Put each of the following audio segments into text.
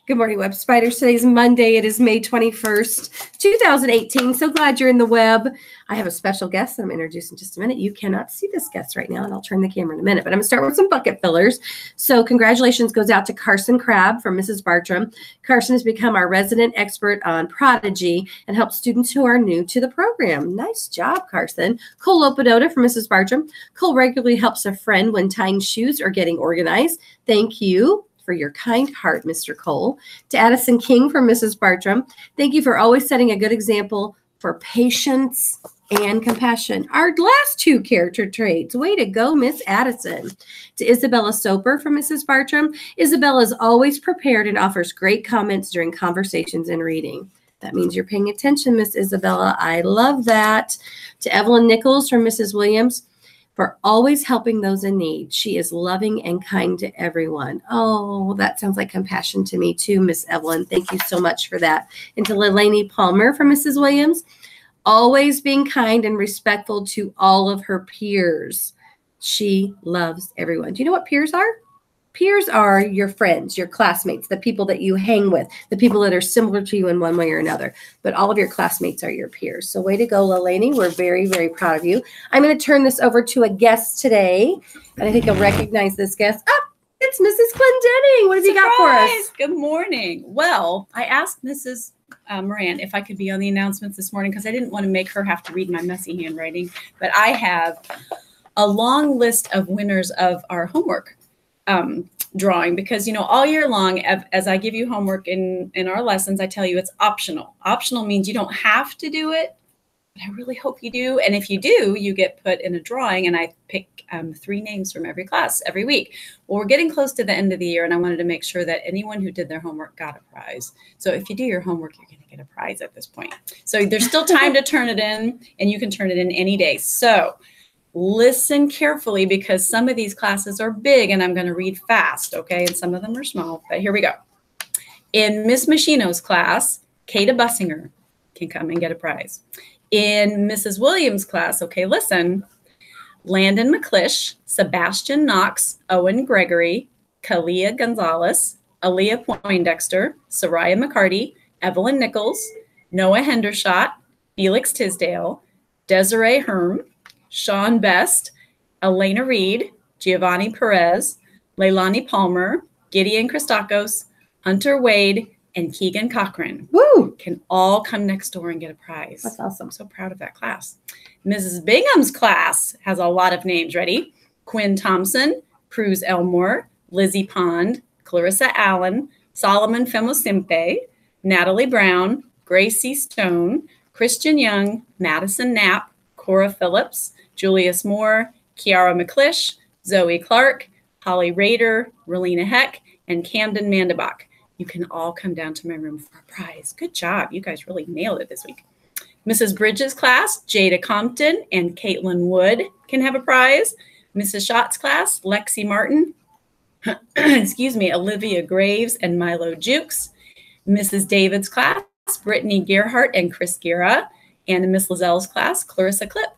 Good morning, Web Spiders. Today's Monday. It is May 21st, 2018. So glad you're in the web. I have a special guest that I'm introducing in just a minute. You cannot see this guest right now, and I'll turn the camera in a minute. But I'm going to start with some bucket fillers. So congratulations goes out to Carson Crabb from Mrs. Bartram. Carson has become our resident expert on Prodigy and helps students who are new to the program. Nice job, Carson. Cole Lopadota from Mrs. Bartram. Cole regularly helps a friend when tying shoes or getting organized. Thank you for your kind heart, Mr. Cole. To Addison King from Mrs. Bartram, thank you for always setting a good example for patience and compassion. Our last two character traits. Way to go, Miss Addison. To Isabella Soper from Mrs. Bartram, Isabella is always prepared and offers great comments during conversations and reading. That means you're paying attention, Miss Isabella. I love that. To Evelyn Nichols from Mrs. Williams, for always helping those in need. She is loving and kind to everyone. Oh, that sounds like compassion to me too, Miss Evelyn. Thank you so much for that. And to Lelanie Palmer from Mrs. Williams, always being kind and respectful to all of her peers. She loves everyone. Do you know what peers are? Peers are your friends, your classmates, the people that you hang with, the people that are similar to you in one way or another. But all of your classmates are your peers. So way to go, Lelanie. We're very, very proud of you. I'm going to turn this over to a guest today. And I think you'll recognize this guest. Oh, it's Mrs. Clendenning. What have you got for us? Good morning. Well, I asked Mrs. Moran if I could be on the announcements this morning because I didn't want to make her have to read my messy handwriting. But I have a long list of winners of our homework drawing, because, you know, all year long, as I give you homework in our lessons, I tell you it's optional. Optional means you don't have to do it, but I really hope you do. And if you do, you get put in a drawing, and I pick 3 names from every class every week. Well, we're getting close to the end of the year, and I wanted to make sure that anyone who did their homework got a prize. So if you do your homework, you're going to get a prize at this point. So there's still time to turn it in, and you can turn it in any day. So listen carefully, because some of these classes are big and I'm going to read fast, okay? And some of them are small, but here we go. In Miss Machino's class, Kata Bussinger can come and get a prize. In Mrs. Williams' class, okay, listen, Landon McClish, Sebastian Knox, Owen Gregory, Kalia Gonzalez, Aaliyah Poindexter, Soraya McCarty, Evelyn Nichols, Noah Hendershot, Felix Tisdale, Desiree Herm, Sean Best, Elena Reed, Giovanni Perez, Leilani Palmer, Gideon Christakos, Hunter Wade, and Keegan Cochran. Woo! Can all come next door and get a prize. That's awesome. I'm so proud of that class. Mrs. Bingham's class has a lot of names. Ready? Quinn Thompson, Cruz Elmore, Lizzie Pond, Clarissa Allen, Solomon Femosimpe, Natalie Brown, Gracie Stone, Christian Young, Madison Knapp, Cora Phillips, Julius Moore, Kiara McClish, Zoe Clark, Holly Rader, Relina Heck, and Camden Mandabach. You can all come down to my room for a prize. Good job. You guys really nailed it this week. Mrs. Bridges' class, Jada Compton and Caitlin Wood can have a prize. Mrs. Schott's class, Lexi Martin, excuse me, Olivia Graves and Milo Jukes. Mrs. David's class, Brittany Gerhart and Chris Gira. And in Miss Lazelle's class, Clarissa Clip.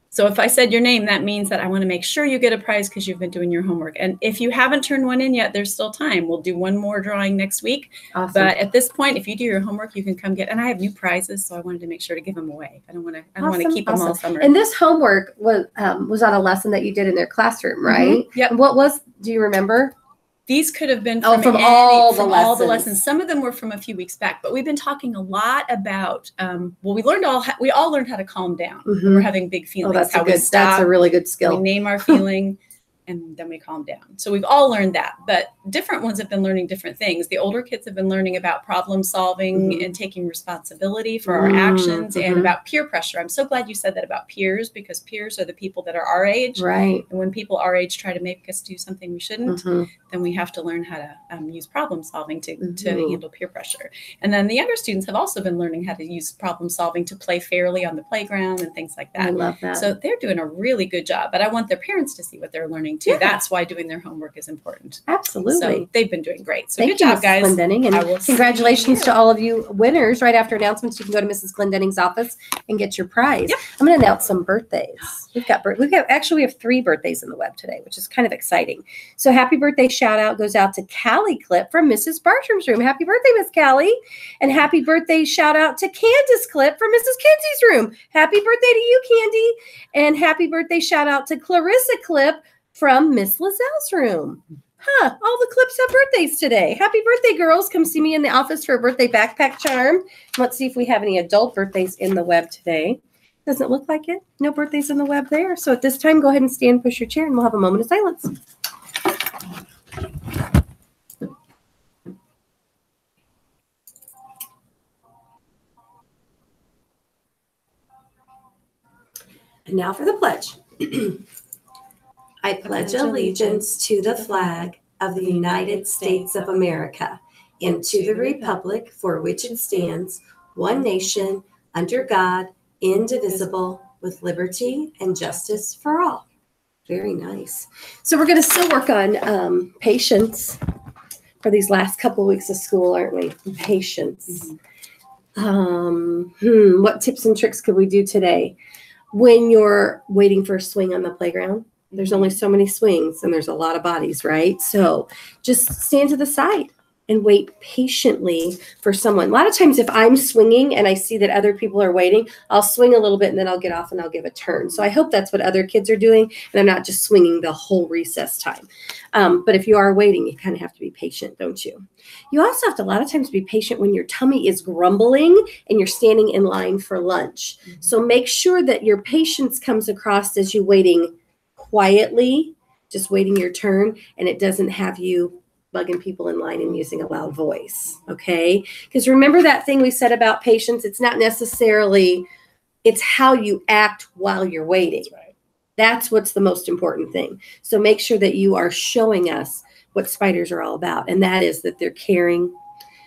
So if I said your name, that means that I want to make sure you get a prize because you've been doing your homework. And if you haven't turned one in yet, there's still time. We'll do one more drawing next week. Awesome. But at this point, if you do your homework, you can come get. And I have new prizes, so I wanted to make sure to give them away. I don't want to keep them all summer. And this homework was on a lesson that you did in their classroom, right? Mm-hmm. Yep. And do you remember? These could have been from all the lessons. Some of them were from a few weeks back, but we've been talking a lot about. Well, we all learned how to calm down when we're having big feelings. Oh, that's a really good skill. We name our feeling, and then we calm down. So we've all learned that, but different ones have been learning different things. The older kids have been learning about problem solving and taking responsibility for our actions and about peer pressure. I'm so glad you said that about peers, because peers are the people that are our age. Right. And when people our age try to make us do something we shouldn't, then we have to learn how to use problem solving to handle peer pressure. And then the younger students have also been learning how to use problem solving to play fairly on the playground and things like that. I love that. So they're doing a really good job, but I want their parents to see what they're learning too. Yeah. That's why doing their homework is important. Absolutely. So they've been doing great. So Thank good you, job, Mrs. guys. Glendenning, I will and see congratulations you. to all of you winners. Right after announcements, you can go to Mrs. Glendenning's office and get your prize. Yep. I'm going to announce some birthdays. We have 3 birthdays in the web today, which is kind of exciting. So happy birthday shout out goes out to Callie Clip from Mrs. Bartram's room. Happy birthday, Miss Callie. And happy birthday shout out to Candace Clip from Mrs. Kenzie's room. Happy birthday to you, Candy. And happy birthday shout out to Clarissa Clip from Miss Lazelle's room. All the Clips have birthdays today. Happy birthday, girls. Come see me in the office for a birthday backpack charm. Let's see if we have any adult birthdays in the web today. Doesn't look like it. No birthdays in the web there. So at this time, go ahead and stand, push your chair, and we'll have a moment of silence. And now for the pledge. I pledge allegiance to the flag of the United States of America and to the republic for which it stands, one nation, under God, indivisible, with liberty and justice for all. Very nice. So we're going to still work on patience for these last couple of weeks of school, aren't we? Patience. What tips and tricks could we do today? When you're waiting for a swing on the playground, there's only so many swings and there's a lot of bodies, right? So just stand to the side and wait patiently for someone. A lot of times if I'm swinging and I see that other people are waiting, I'll swing a little bit and then I'll get off and I'll give a turn. So I hope that's what other kids are doing and I'm not just swinging the whole recess time. But if you are waiting, you kind of have to be patient, don't you? You also have to a lot of times be patient when your tummy is grumbling and you're standing in line for lunch. So make sure that your patience comes across as you waiting quietly, just waiting your turn, and it doesn't have you bugging people in line and using a loud voice, okay? Because remember that thing we said about patience, it's not necessarily, it's how you act while you're waiting. That's right. That's what's the most important thing. So make sure that you are showing us what spiders are all about, and that is that they're caring,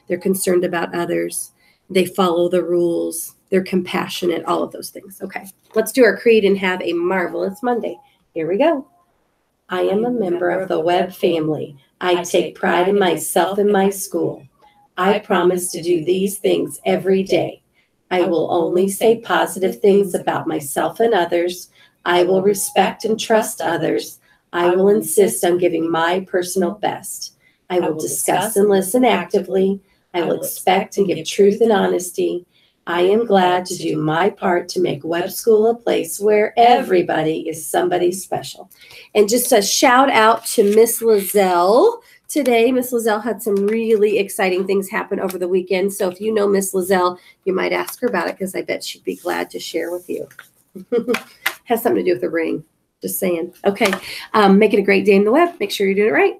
they're concerned about others, they follow the rules, they're compassionate, all of those things. Okay, let's do our creed and have a marvelous Monday. Here we go. I am a member of the Webb family. I take pride in myself and my school. I promise to do these things every day. I will only say positive things about myself and others. I will respect and trust others. I will insist on giving my personal best. I will discuss and listen actively. I will expect and give truth and honesty. I am glad to do my part to make Webb School a place where everybody is somebody special. And just a shout out to Miss Lazelle today. Miss Lazelle had some really exciting things happen over the weekend. So if you know Miss Lazelle, you might ask her about it because I bet she'd be glad to share with you. Has something to do with the ring. Just saying. Okay. Make it a great day in the web. Make sure you're doing it right.